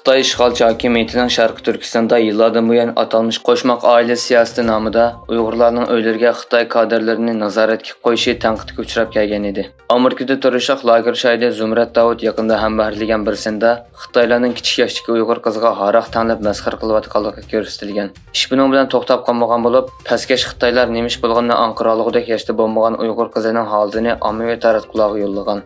Xitoy işğalçı hakimiyyətinin Şərqi Türkistanda yıllardan bu yana atalmış qoşmaq ailə siyasəti namida Uyğurlarning uylarga Xitoy kadrlarini nazoratga qo'yishi tanqidga uchrab kelgan edi. Amerikada turishaq lager shoiri Zumrat Davud yaqinda hamrohligan birsida Xitoylarning kichik yoshdagi Uyg'ur qiziga haroq tanlab masxara qilayotganligi ko'rsatilgan. Ish buning bilan to'xtab qolmagan bo'lib, pastkash Xitoylar nemish bo'lganini anqirolug'idek yoshda bo'lmagan Uyg'ur qizining holatini ommaviy taratqularga yo'llagan.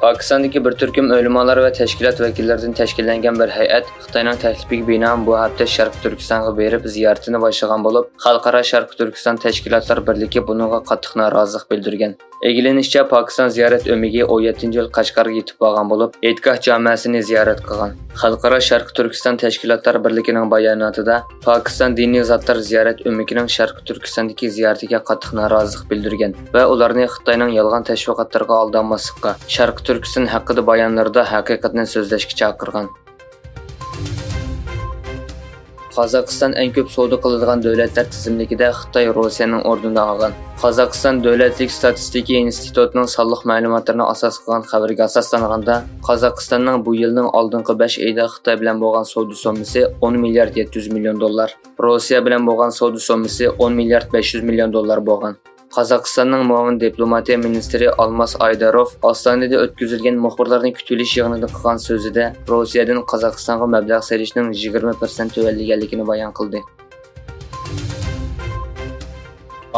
Pakistandagi bir turkum o'limalar va tashkilot vakillaridan tashkillangan bir hay'at Xitoyning taklifiga binoan bu hafta Sharq Turkistonga berib ziyoratini boshlagan bo'lib, Xalqaro Sharq Turkiston Tashkilotlar birligi buningga qattiq norozilik bildirgan. Egilenishicha, Pokiston ziyorat o'miga 17-yil Qashqarga yetib borgan bo'lib, E'tikof jamoasini ziyorat qilgan. Xalqaro Sharq Turkiston Tashkilotlar birligining bayonotida Pokiston diniy zotlar ziyorat o'migining Sharq Turkistondagi ziyoratiga qattiq norozilik bildirgan va ularni Xitoyning yolg'on tashviqotlariga aldanmaslikka, Sharq Turkiston haqida bayonlarda haqiqatni so'zlashga chaqirgan. Qozog'iston eng ko'p savdo qiladigan davlatlar tizimligida Xitoy Rossiyaning o'rnini olgan. Qozog'iston Davlatlik statistika institutining sonliq ma'lumotlarini asos qilgan xabarga asoslanganda, Qozog'istonning bu yilning oldingi 5 oyida Xitoy bilan bo'lgan savdo summasi 10 milliard 700 million dollar, Rossiya bilan bo'lgan savdo summasi 10 milliard 500 million dollar bo'lgan. Qozog'istonning muavin diplomatiya ministri Almas Aydarov Ostonada o'tkazilgan muxbirlarning kutilish yig'inida qilgan so'zida Rossiyadan Qozog'istonga mablag' solishning 20% tuvalliganligini bayon qildi.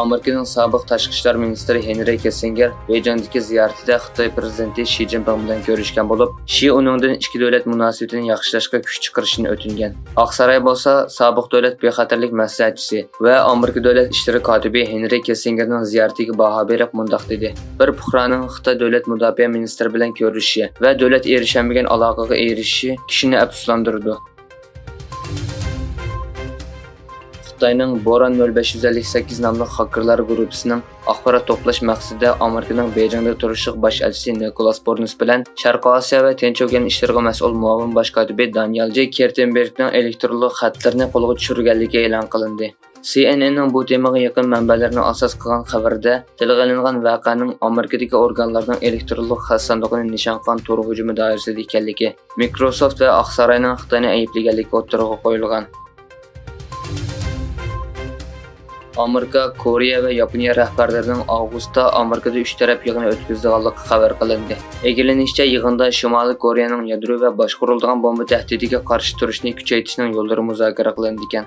Amerikaning sobiq tashqi ishlar ministri Henry Kissinger Beijingdagi ziyoratida Xitoy prezidenti Xi Jinping bilan ko'rishgan bo'lib, Xi uningdan ikki davlat munosabatini yaxshilashga kuch chiqarishni o'tingan. Oqsaroy bo'lsa, sobiq davlat bexatarlik maslahatchisi va Amerika davlat ishlari kotibi Henry Kissingerning ziyoratiga baho berib mundaq dedi: "Bir puhraning Xitoy davlat mudofaa ministri bilan ko'rishishi va davlat erishamagan aloqaga erishishi kishini afsuslantirdi." Xitoyning Boran 0558 nomli xakerlar guruhining axborot to'plash maqsadida Amerikaning Beijingda turishliq bosh elchisi Nicholas Bornus bilan Sharq Osiyo va Tinch okean ishlariga mas'ul muavin bosh kotibi Daniel J. Kertenbergning elektronlik xatlarini qo'lga tushirganligi e'lon qilindi. CNNning bu temaga yaqin manbalarini asos qilgan xabarda tilga olingan voqeaning Amerikadagi organlarning elektronlik xat sandig'ini nishon qilgan to'g'ri hujumi doirasida ekanligi, Microsoft va Oqsaroyning Xitoyni ayblaganligi o'tirg'a qo'yilgan. Amerika, Koreya va Yaponiya rahbarlarining avgustda Amerikada 3 taraf yig'ini o'tkazganligi xabar qilindi. Egilenishicha, yig'inda Shimoliy Koreyaning yadro va boshqariladigan bomba tahdidiga qarshi turishni kuchaytirishning yo'llari muzokara qilindi ekan.